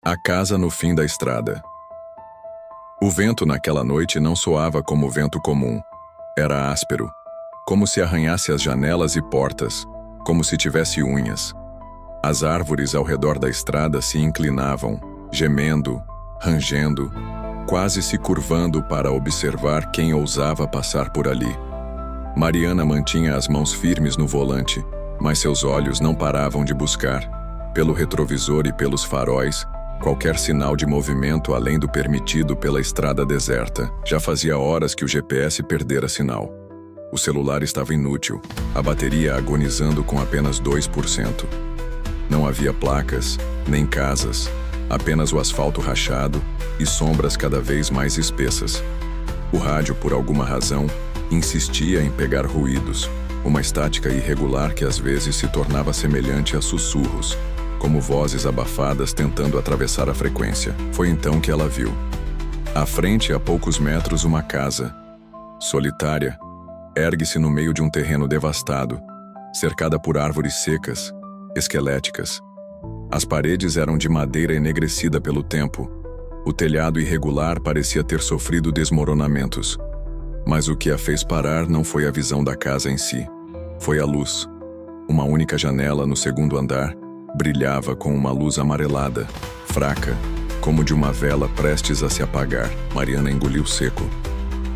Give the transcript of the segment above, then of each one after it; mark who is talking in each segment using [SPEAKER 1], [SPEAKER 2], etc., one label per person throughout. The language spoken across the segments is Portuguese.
[SPEAKER 1] A casa no fim da estrada. O vento naquela noite não soava como vento comum. Era áspero, como se arranhasse as janelas e portas, como se tivesse unhas. As árvores ao redor da estrada se inclinavam, gemendo, rangendo, quase se curvando para observar quem ousava passar por ali. Mariana mantinha as mãos firmes no volante, mas seus olhos não paravam de buscar, pelo retrovisor e pelos faróis, qualquer sinal de movimento além do permitido pela estrada deserta. Já fazia horas que o GPS perdera sinal. O celular estava inútil, a bateria agonizando com apenas 2%. Não havia placas, nem casas, apenas o asfalto rachado e sombras cada vez mais espessas. O rádio, por alguma razão, insistia em pegar ruídos, uma estática irregular que às vezes se tornava semelhante a sussurros, como vozes abafadas tentando atravessar a frequência. Foi então que ela viu. À frente, a poucos metros, uma casa. Solitária, ergue-se no meio de um terreno devastado, cercada por árvores secas, esqueléticas. As paredes eram de madeira enegrecida pelo tempo. O telhado irregular parecia ter sofrido desmoronamentos. Mas o que a fez parar não foi a visão da casa em si. Foi a luz. Uma única janela no segundo andar brilhava com uma luz amarelada, fraca, como de uma vela prestes a se apagar. Mariana engoliu seco.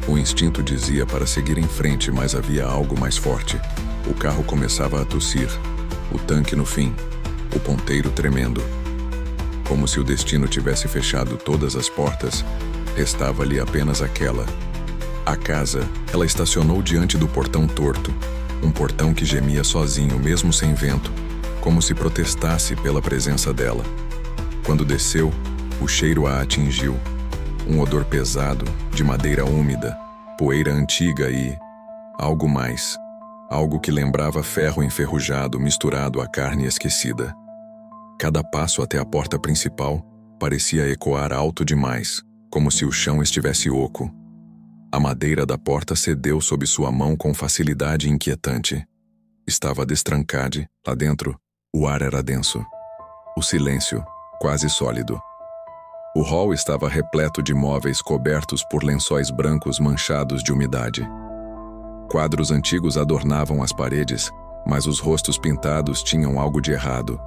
[SPEAKER 1] O instinto dizia para seguir em frente, mas havia algo mais forte. O carro começava a tossir, o tanque no fim, o ponteiro tremendo. Como se o destino tivesse fechado todas as portas, restava-lhe apenas aquela. A casa, ela estacionou diante do portão torto, um portão que gemia sozinho, mesmo sem vento, como se protestasse pela presença dela. Quando desceu, o cheiro a atingiu. Um odor pesado, de madeira úmida, poeira antiga e algo mais. Algo que lembrava ferro enferrujado misturado à carne esquecida. Cada passo até a porta principal parecia ecoar alto demais, como se o chão estivesse oco. A madeira da porta cedeu sob sua mão com facilidade inquietante. Estava destrancada, lá dentro. O ar era denso. O silêncio, quase sólido. O hall estava repleto de móveis cobertos por lençóis brancos manchados de umidade. Quadros antigos adornavam as paredes, mas os rostos pintados tinham algo de errado.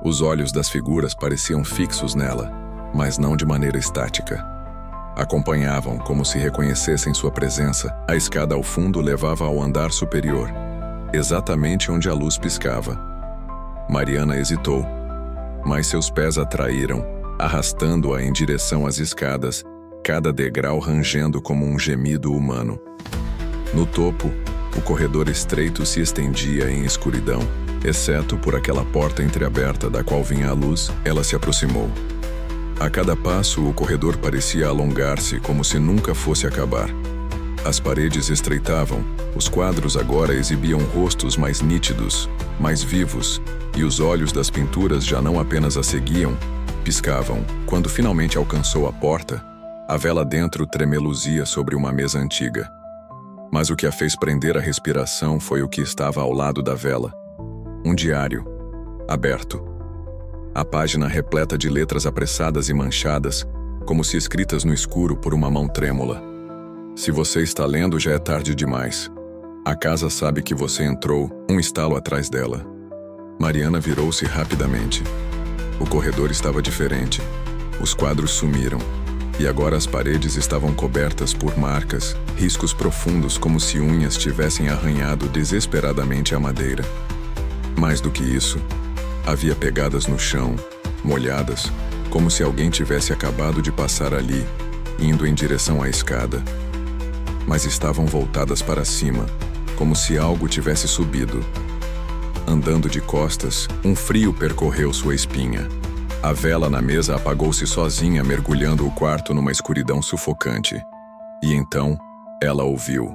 [SPEAKER 1] Os olhos das figuras pareciam fixos nela, mas não de maneira estática. Acompanhavam como se reconhecessem sua presença. A escada ao fundo levava ao andar superior, exatamente onde a luz piscava. Mariana hesitou, mas seus pés a traíram, arrastando-a em direção às escadas, cada degrau rangendo como um gemido humano. No topo, o corredor estreito se estendia em escuridão, exceto por aquela porta entreaberta da qual vinha a luz. Ela se aproximou. A cada passo, o corredor parecia alongar-se como se nunca fosse acabar. As paredes estreitavam, os quadros agora exibiam rostos mais nítidos, mais vivos, e os olhos das pinturas já não apenas a seguiam, piscavam. Quando finalmente alcançou a porta, a vela dentro tremeluzia sobre uma mesa antiga. Mas o que a fez prender a respiração foi o que estava ao lado da vela. Um diário, aberto. A página repleta de letras apressadas e manchadas, como se escritas no escuro por uma mão trêmula. Se você está lendo, já é tarde demais. A casa sabe que você entrou, um estalo atrás dela. Mariana virou-se rapidamente. O corredor estava diferente. Os quadros sumiram. E agora as paredes estavam cobertas por marcas, riscos profundos como se unhas tivessem arranhado desesperadamente a madeira. Mais do que isso, havia pegadas no chão, molhadas, como se alguém tivesse acabado de passar ali, indo em direção à escada. Mas estavam voltadas para cima, como se algo tivesse subido. Andando de costas, um frio percorreu sua espinha. A vela na mesa apagou-se sozinha, mergulhando o quarto numa escuridão sufocante. E então, ela ouviu.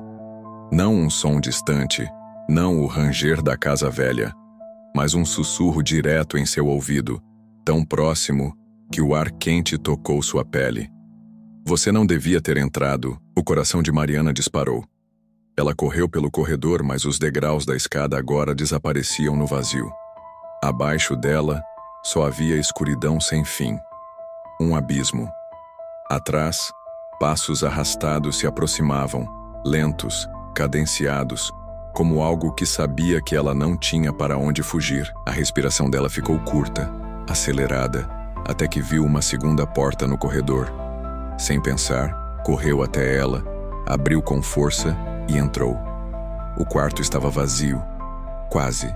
[SPEAKER 1] Não um som distante, não o ranger da casa velha, mas um sussurro direto em seu ouvido, tão próximo que o ar quente tocou sua pele. Você não devia ter entrado. O coração de Mariana disparou. Ela correu pelo corredor, mas os degraus da escada agora desapareciam no vazio. Abaixo dela, só havia escuridão sem fim. Um abismo. Atrás, passos arrastados se aproximavam, lentos, cadenciados, como algo que sabia que ela não tinha para onde fugir. A respiração dela ficou curta, acelerada, até que viu uma segunda porta no corredor. Sem pensar, correu até ela, abriu com força e entrou. O quarto estava vazio. Quase.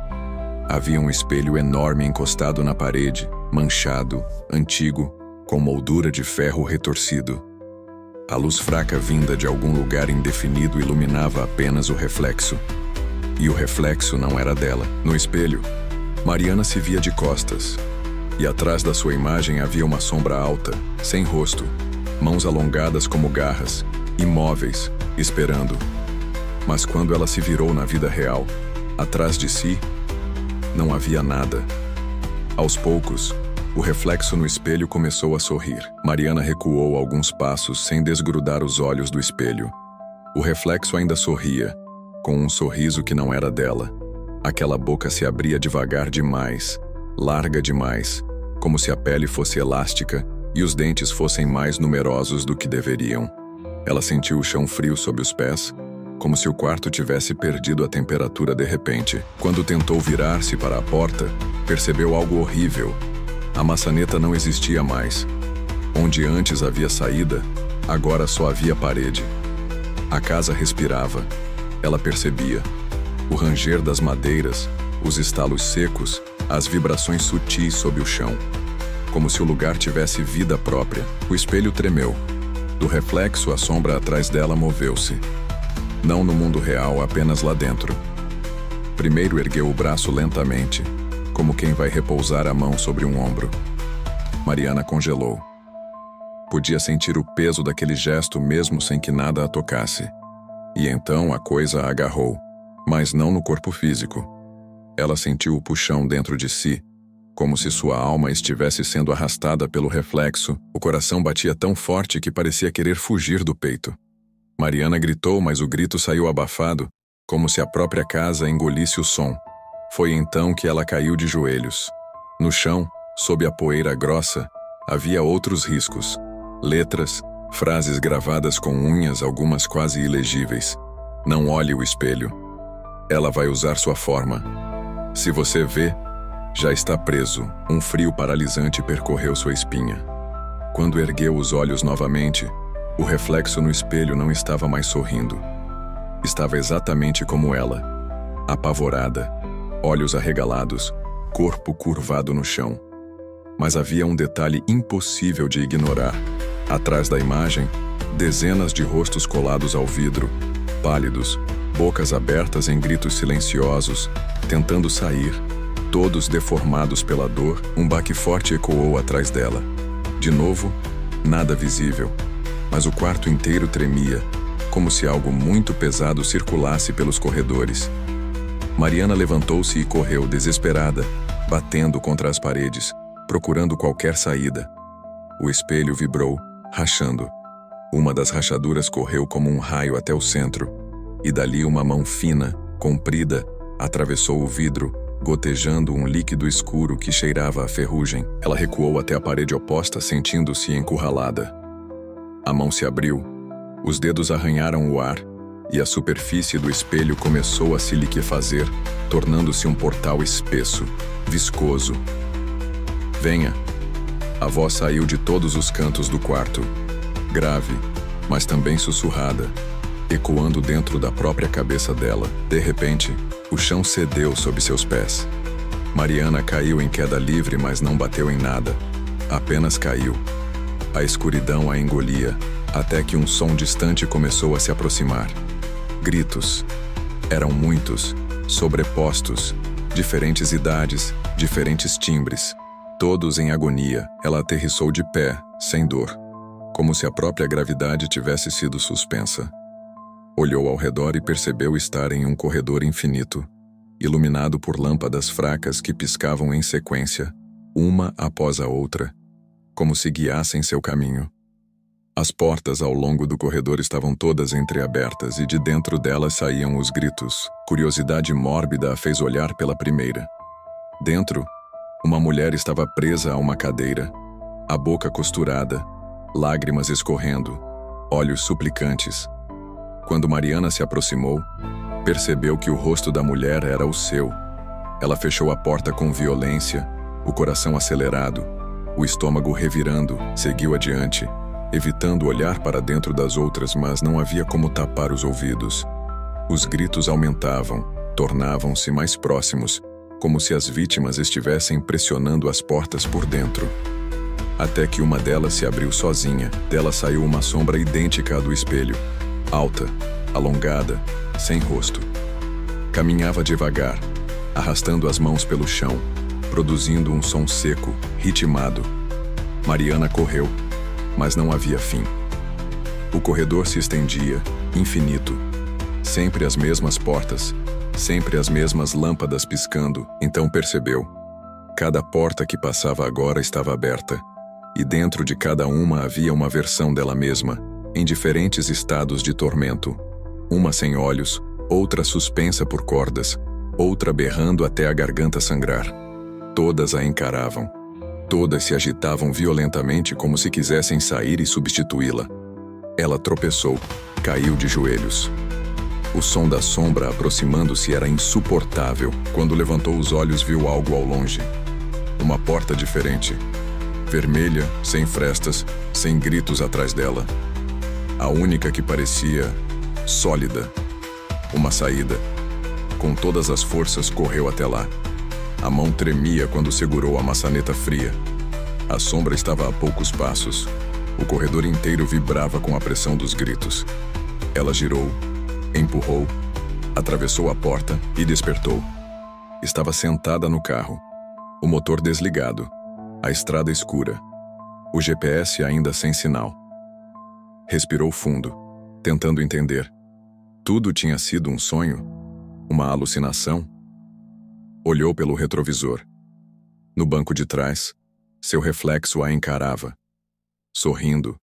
[SPEAKER 1] Havia um espelho enorme encostado na parede, manchado, antigo, com moldura de ferro retorcido. A luz fraca vinda de algum lugar indefinido iluminava apenas o reflexo. E o reflexo não era dela. No espelho, Mariana se via de costas. E atrás da sua imagem havia uma sombra alta, sem rosto, mãos alongadas como garras, imóveis, esperando. Mas quando ela se virou na vida real, atrás de si, não havia nada. Aos poucos, o reflexo no espelho começou a sorrir. Mariana recuou alguns passos sem desgrudar os olhos do espelho. O reflexo ainda sorria, com um sorriso que não era dela. Aquela boca se abria devagar demais, larga demais, como se a pele fosse elástica e os dentes fossem mais numerosos do que deveriam. Ela sentiu o chão frio sob os pés, como se o quarto tivesse perdido a temperatura de repente. Quando tentou virar-se para a porta, percebeu algo horrível. A maçaneta não existia mais. Onde antes havia saída, agora só havia parede. A casa respirava. Ela percebia. O ranger das madeiras, os estalos secos, as vibrações sutis sob o chão. Como se o lugar tivesse vida própria. O espelho tremeu. Do reflexo, a sombra atrás dela moveu-se. Não no mundo real, apenas lá dentro. Primeiro ergueu o braço lentamente, como quem vai repousar a mão sobre um ombro. Mariana congelou. Podia sentir o peso daquele gesto mesmo sem que nada a tocasse. E então a coisa a agarrou, mas não no corpo físico. Ela sentiu o puxão dentro de si, como se sua alma estivesse sendo arrastada pelo reflexo. O coração batia tão forte que parecia querer fugir do peito. Mariana gritou, mas o grito saiu abafado, como se a própria casa engolisse o som. Foi então que ela caiu de joelhos. No chão, sob a poeira grossa, havia outros riscos. Letras, frases gravadas com unhas, algumas quase ilegíveis. Não olhe o espelho. Ela vai usar sua forma. Se você vê, já está preso. Um frio paralisante percorreu sua espinha. Quando ergueu os olhos novamente, o reflexo no espelho não estava mais sorrindo. Estava exatamente como ela, apavorada, olhos arregalados, corpo curvado no chão. Mas havia um detalhe impossível de ignorar. Atrás da imagem, dezenas de rostos colados ao vidro, pálidos, bocas abertas em gritos silenciosos, tentando sair, todos deformados pela dor. Um baque forte ecoou atrás dela. De novo, nada visível. Mas o quarto inteiro tremia, como se algo muito pesado circulasse pelos corredores. Mariana levantou-se e correu desesperada, batendo contra as paredes, procurando qualquer saída. O espelho vibrou, rachando. Uma das rachaduras correu como um raio até o centro, e dali uma mão fina, comprida, atravessou o vidro, gotejando um líquido escuro que cheirava a ferrugem. Ela recuou até a parede oposta, sentindo-se encurralada. A mão se abriu, os dedos arranharam o ar, e a superfície do espelho começou a se liquefazer, tornando-se um portal espesso, viscoso. Venha! A voz saiu de todos os cantos do quarto, grave, mas também sussurrada, ecoando dentro da própria cabeça dela. De repente, o chão cedeu sob seus pés. Mariana caiu em queda livre, mas não bateu em nada. Apenas caiu. A escuridão a engolia, até que um som distante começou a se aproximar. Gritos. Eram muitos, sobrepostos, diferentes idades, diferentes timbres, todos em agonia. Ela aterrissou de pé, sem dor, como se a própria gravidade tivesse sido suspensa. Olhou ao redor e percebeu estar em um corredor infinito, iluminado por lâmpadas fracas que piscavam em sequência, uma após a outra, como se guiassem seu caminho. As portas ao longo do corredor estavam todas entreabertas e de dentro delas saíam os gritos. Curiosidade mórbida a fez olhar pela primeira. Dentro, uma mulher estava presa a uma cadeira, a boca costurada, lágrimas escorrendo, olhos suplicantes. Quando Mariana se aproximou, percebeu que o rosto da mulher era o seu. Ela fechou a porta com violência, o coração acelerado, o estômago revirando, seguiu adiante, evitando olhar para dentro das outras, mas não havia como tapar os ouvidos. Os gritos aumentavam, tornavam-se mais próximos, como se as vítimas estivessem pressionando as portas por dentro. Até que uma delas se abriu sozinha. Dela saiu uma sombra idêntica à do espelho, alta, alongada, sem rosto. Caminhava devagar, arrastando as mãos pelo chão, produzindo um som seco, ritmado. Mariana correu, mas não havia fim. O corredor se estendia, infinito. Sempre as mesmas portas, sempre as mesmas lâmpadas piscando. Então percebeu. Cada porta que passava agora estava aberta, e dentro de cada uma havia uma versão dela mesma, em diferentes estados de tormento. Uma sem olhos, outra suspensa por cordas, outra berrando até a garganta sangrar. Todas a encaravam. Todas se agitavam violentamente como se quisessem sair e substituí-la. Ela tropeçou, caiu de joelhos. O som da sombra aproximando-se era insuportável. Quando levantou os olhos, viu algo ao longe. Uma porta diferente. Vermelha, sem frestas, sem gritos atrás dela. A única que parecia sólida. Uma saída. Com todas as forças, correu até lá. A mão tremia quando segurou a maçaneta fria. A sombra estava a poucos passos. O corredor inteiro vibrava com a pressão dos gritos. Ela girou, empurrou, atravessou a porta e despertou. Estava sentada no carro. O motor desligado. A estrada escura. O GPS ainda sem sinal. Respirou fundo, tentando entender. Tudo tinha sido um sonho? Uma alucinação? Olhou pelo retrovisor. No banco de trás, seu reflexo a encarava. Sorrindo,